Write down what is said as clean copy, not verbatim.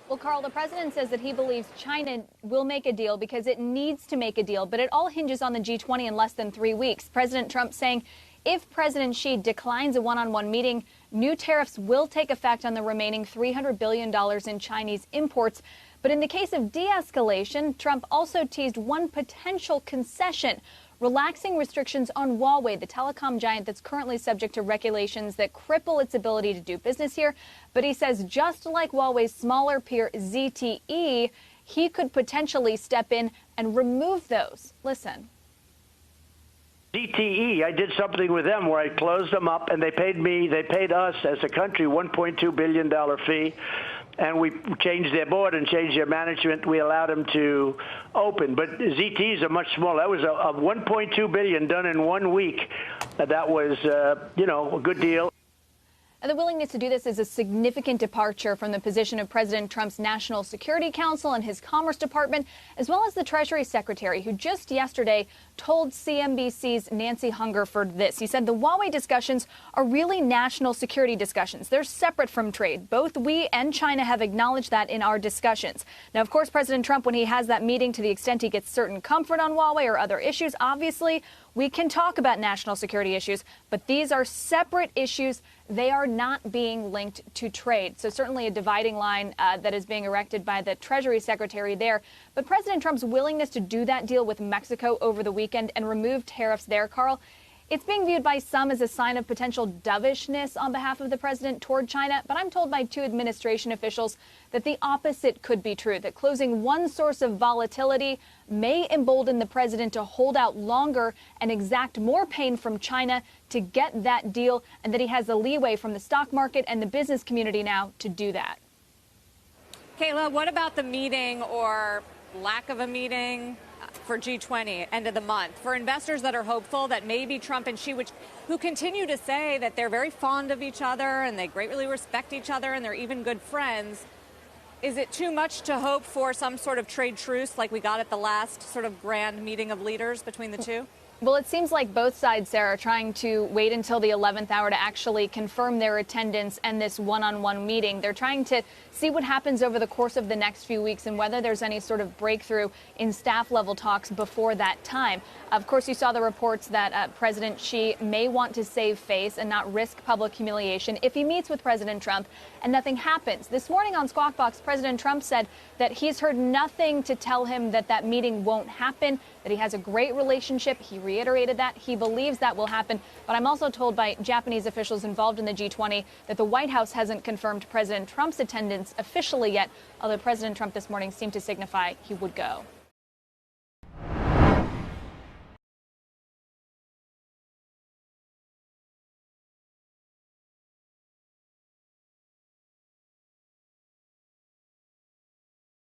Well, Carl, the president says that he believes China will make a deal because it needs to make a deal, but it all hinges on the G20 in less than 3 weeks. President Trump saying if President Xi declines a one-on-one meeting, new tariffs will take effect on the remaining $300 billion in Chinese imports. But in the case of de-escalation, Trump also teased one potential concession: relaxing restrictions on Huawei, the telecom giant that's currently subject to regulations that cripple its ability to do business here. But he says just like Huawei's smaller peer ZTE, he could potentially step in and remove those. Listen. ZTE, I did something with them where I closed them up, and they paid us as a country $1.2 billion fee. And we changed their board and changed their management. We allowed them to open. But ZTEs are much smaller. That was a $1.2 billion done in 1 week. That was, a good deal. And the willingness to do this is a significant departure from the position of President Trump's National Security Council and his Commerce Department, as well as the Treasury Secretary, who just yesterday told CNBC's Nancy Hungerford this. He said the Huawei discussions are really national security discussions. They're separate from trade. Both we and China have acknowledged that in our discussions. Now, of course, President Trump, when he has that meeting, to the extent he gets certain comfort on Huawei or other issues, obviously we can talk about national security issues, but these are separate issues. They are not being linked to trade. So certainly a dividing line that is being erected by the Treasury Secretary there. But President Trump's willingness to do that deal with Mexico over the weekend and remove tariffs there, Carl, it's being viewed by some as a sign of potential dovishness on behalf of the president toward China. But I'm told by 2 administration officials that the opposite could be true, that closing one source of volatility may embolden the president to hold out longer and exact more pain from China to get that deal, and that he has the leeway from the stock market and the business community now to do that. Kayla, what about the meeting or lack of a meeting for G20 end of the month? For investors that are hopeful that maybe Trump and Xi, who continue to say that they're very fond of each other and they greatly respect each other and they're even good friends, is it too much to hope for some sort of trade truce like we got at the last sort of grand meeting of leaders between the two? Well, it seems like both sides, Sarah, are trying to wait until the 11th hour to actually confirm their attendance and this one-on-one meeting. They're trying to see what happens over the course of the next few weeks and whether there's any sort of breakthrough in staff-level talks before that time. Of course, you saw the reports that President Xi may want to save face and not risk public humiliation if he meets with President Trump and nothing happens. This morning on Squawk Box, President Trump said that he's heard nothing to tell him that that meeting won't happen, that he has a great relationship. He reiterated that. He believes that will happen. But I'm also told by Japanese officials involved in the G20 that the White House hasn't confirmed President Trump's attendance officially yet, although President Trump this morning seemed to signify he would go.